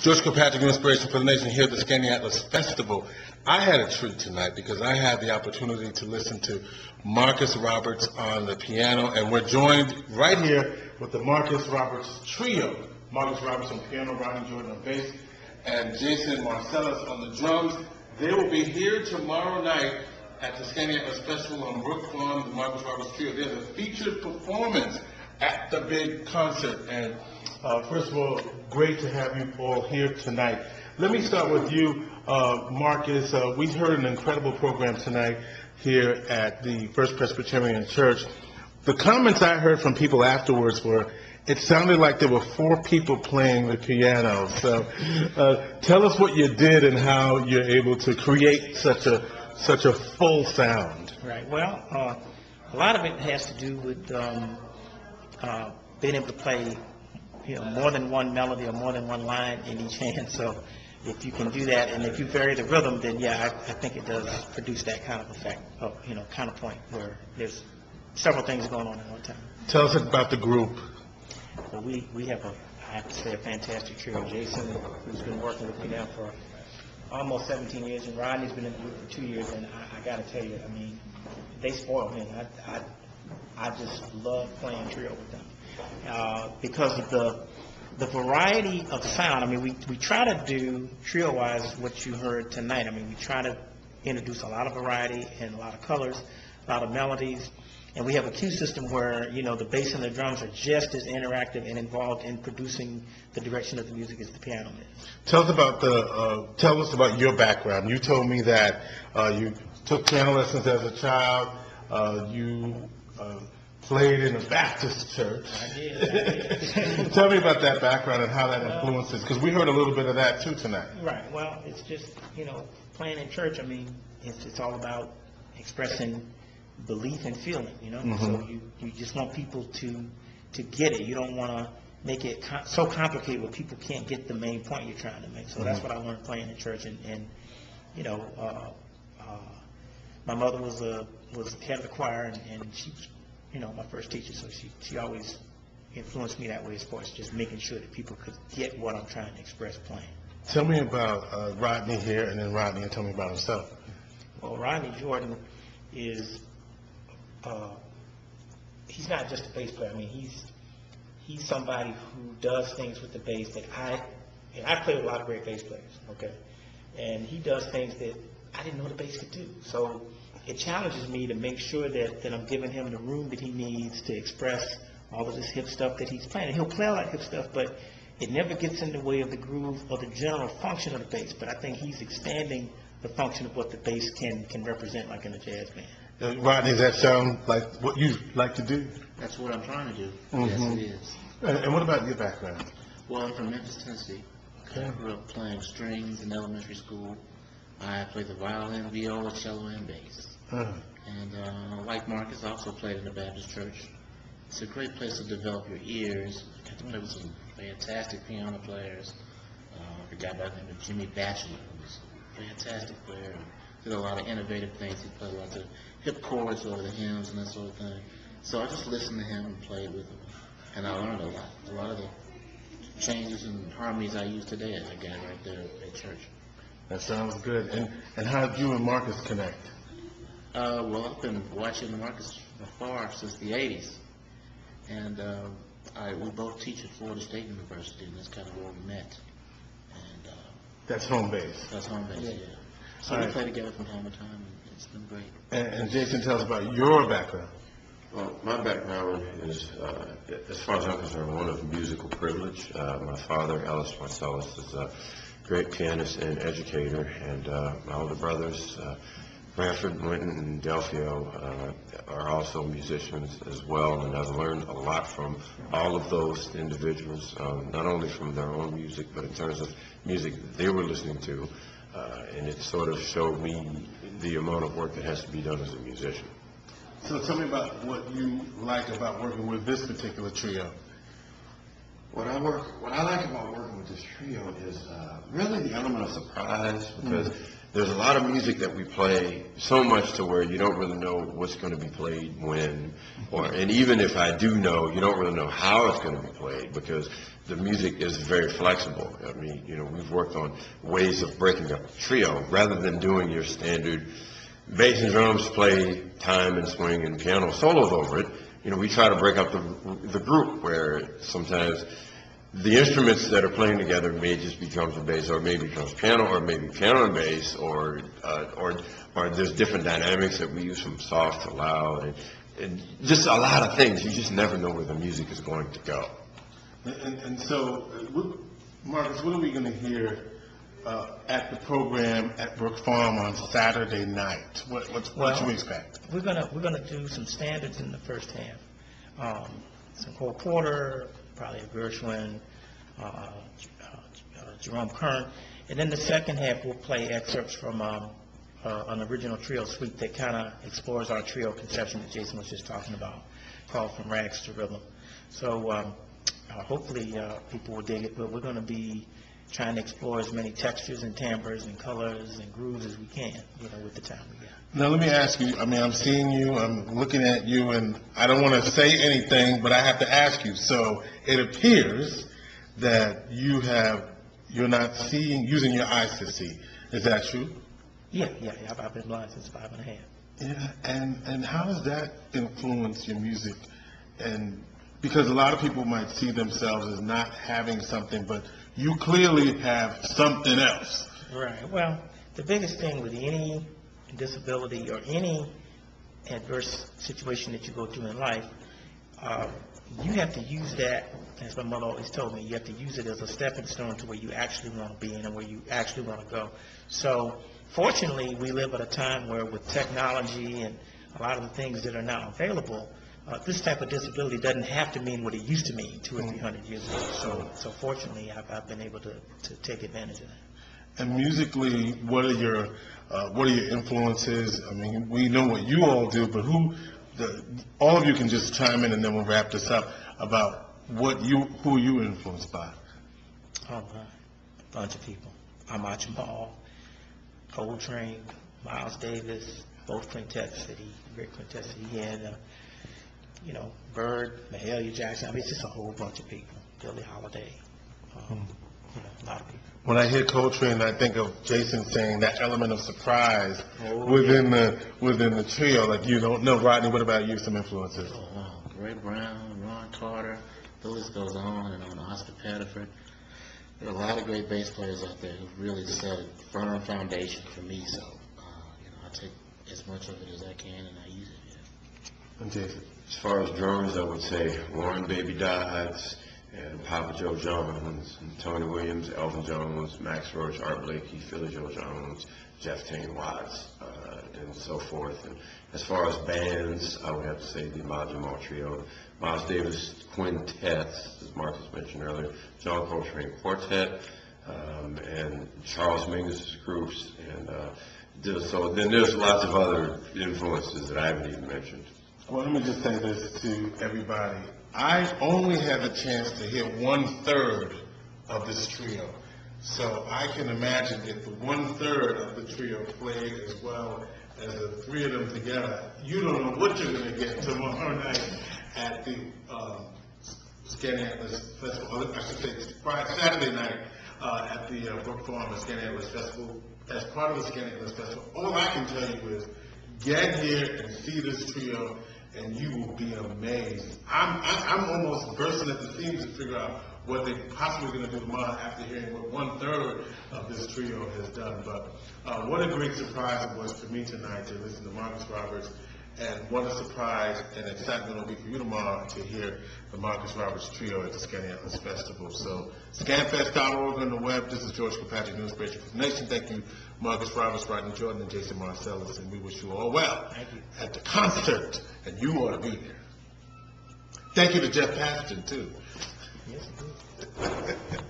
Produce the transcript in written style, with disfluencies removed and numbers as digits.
George Kilpatrick, Inspiration for the Nation, here at the Scanning Atlas Festival. I had a treat tonight because I had the opportunity to listen to Marcus Roberts on the piano, and we're joined right here with the Marcus Roberts Trio. Marcus Roberts on piano, Rodney Jordan on bass, and Jason Marcellus on the drums. They will be here tomorrow night at the Scanning Atlas Festival on Brook Farm, the Marcus Roberts Trio. There's a featured performance at the big concert, and first of all, great to have you all here tonight. Let me start with you, Marcus. We heard an incredible program tonight here at the First Presbyterian Church. The comments I heard from people afterwards were, it sounded like there were 4 people playing the piano. So tell us what you did and how you're able to create such a full sound. Right. Well, a lot of it has to do with being able to play more than one melody or more than one line in each hand. So if you can do that, and if you vary the rhythm, then yeah, I think it does produce that kind of effect, of, counterpoint, where there's several things going on at one time. Tell us about the group. Well, we have I have to say, a fantastic trio. Jason, who's been working with me now for almost 17 years, and Rodney's been in the group for 2 years, and I got to tell you, I mean, they spoil me. I just love playing trio with them. Because of the variety of sound. I mean, we try to do, trio-wise, what you heard tonight. I mean, we try to introduce a lot of variety and a lot of colors, a lot of melodies. And we have a cue system where, the bass and the drums are just as interactive and involved in producing the direction of the music as the piano is. Tell us about your background. You told me that you took piano lessons as a child. You played in a Baptist church. I did. Tell me about that background and how that influences, because we heard a little bit of that too tonight. Right. Well, it's just, playing in church, I mean, it's all about expressing belief and feeling, Mm-hmm. So you just want people to get it. You don't want to make it so complicated where people can't get the main point you're trying to make. So that's what I learned playing in church. And my mother was head of the choir, and she was my first teacher, so she always influenced me that way as far as just making sure that people could get what I'm trying to express playing. Tell me about Rodney here, and then Rodney, and tell me about himself. Well, Rodney Jordan is, he's not just a bass player. I mean, he's somebody who does things with the bass that I play with a lot of great bass players, okay? And he does things that I didn't know the bass could do. So it challenges me to make sure that I'm giving him the room that he needs to express all of this hip stuff that he's playing. And he'll play a lot of hip stuff, but it never gets in the way of the groove or the general function of the bass. But I think he's expanding the function of what the bass can represent, like in a jazz band. Rodney, does that sound like what you like to do? That's what I'm trying to do. Mm-hmm. Yes, it is. And what about your background? Well, I'm from Memphis, Tennessee. Okay. I grew up playing strings in elementary school. I played the violin, viola, cello, and bass. And like Marcus, I also played in the Baptist church. It's a great place to develop your ears. I got to play with some fantastic piano players. A guy by the name of Jimmy Batchelor, who was a fantastic player. Did a lot of innovative things. He played a lot of hip chords over the hymns and that sort of thing. So I just listened to him and played with him. And I learned a lot. A lot of the changes and harmonies I use today, I got right there at church. That sounds good. And how did you and Marcus connect? Well, I've been watching Marcus afar since the 80s. And we both teach at Florida State University, and that's kind of where we met. And that's home base. That's home base, yeah. So we play together from time to time, and it's been great. And Jason, tell us about your background. Well, my background is, as far as I'm concerned, one of musical privilege. My father, Ellis Marcellus, is a great pianist and educator, and my older brothers, Branford, Winton, and Delphio, are also musicians as well, and I've learned a lot from all of those individuals, not only from their own music, but in terms of music that they were listening to, and it sort of showed me the amount of work that has to be done as a musician. So tell me about what you like about working with this particular trio. What I like about working with this trio is really the element of surprise, because there's a lot of music that we play, so much to where you don't really know what's going to be played when, and even if I do know, you don't really know how it's going to be played, because the music is very flexible. I mean, we've worked on ways of breaking up a trio rather than doing your standard bass and drums play time and swing and piano solos over it. We try to break up the group, where sometimes the instruments that are playing together may just be drums and bass, or maybe drums piano, or maybe piano and bass, or there's different dynamics that we use from soft to loud, and just a lot of things. You just never know where the music is going to go. And so, Marcus, what are we going to hear at the program at Brook Farm on Saturday night? What should we expect? We're gonna do some standards in the first half. Some Cole Porter, probably a Gershwin, Jerome Kern, and then the second half we'll play excerpts from an original trio suite that kind of explores our trio conception that Jason was just talking about, called From Rags to Rhythm. So hopefully people will dig it, but we're going to be trying to explore as many textures and timbres and colors and grooves as we can, with the time we got. Now, let me ask you, I'm seeing you, I'm looking at you, and I don't want to say anything, but I have to ask you. So it appears that you're not using your eyes to see. Is that true? Yeah. I've been blind since 5.5. Yeah, and how does that influence your music? And because a lot of people might see themselves as not having something, but you clearly have something else. Right. Well, the biggest thing with any disability or any adverse situation that you go through in life, you have to use that, as my mother always told me, you have to use it as a stepping stone to where you actually want to be and where you actually want to go. So fortunately, we live at a time where with technology and a lot of the things that are now available, this type of disability doesn't have to mean what it used to mean 200 or 300 years ago. So fortunately, I've been able to take advantage of that. And musically, what are your influences? I mean, we know what you all do, but all of you can just chime in, and then we'll wrap this up about who you influenced by. Oh, a bunch of people. Ahmad Jamal, Coltrane, Miles Davis, both quintets great quintets that he had. Bird, Mahalia Jackson. I mean, it's just a whole bunch of people. Billie Holiday. A lot of people. When I hear Coltrane, I think of Jason saying that element of surprise within the trio. Like, you don't know. Rodney, what about you? Some influences? Oh, wow. Ray Brown, Ron Carter, the list goes on and on. Oscar Pettiford. There are a lot of great bass players out there who really set a firm foundation for me. So, I take as much of it as I can and I use it. Yeah. And Jason? As far as drummers, I would say Warren Baby Dodds and Papa Joe Jones, and Tony Williams, Elvin Jones, Max Roach, Art Blakey, Philly Joe Jones, Jeff Tane Watts, and so forth. And as far as bands, I would have to say the Ahmad Jamal Trio, Miles Davis Quintets, as Marcus mentioned earlier, John Coltrane Quartet, and Charles Mingus groups, and so then there's lots of other influences that I haven't even mentioned. Well, let me just say this to everybody. I only had the chance to hear 1/3 of this trio. So I can imagine if the 1/3 of the trio played as well as the three of them together, you don't know what you're going to get tomorrow night at the Scanning Atlas Festival. I should say Saturday night at the Brook Farm Scanning Atlas Festival as part of the Scanning Atlas Festival. All I can tell you is get here and see this trio, and you will be amazed. I'm almost bursting at the seams to figure out what they're possibly going to do tomorrow after hearing what 1/3 of this trio has done. But what a great surprise it was for me tonight to listen to Marcus Roberts, and what a surprise and excitement it'll be for you tomorrow to hear the Marcus Roberts Trio at the Scanning Atlas Festival. So, scanfest.org on the web. This is George Kilpatrick, News Inspiration for the Nation. Thank you, Marcus Roberts, Rodney Jordan, and Jason Marcellus, and we wish you all well at the concert, and you ought to be there. Thank you to Jeff Paston, too. Yes, indeed.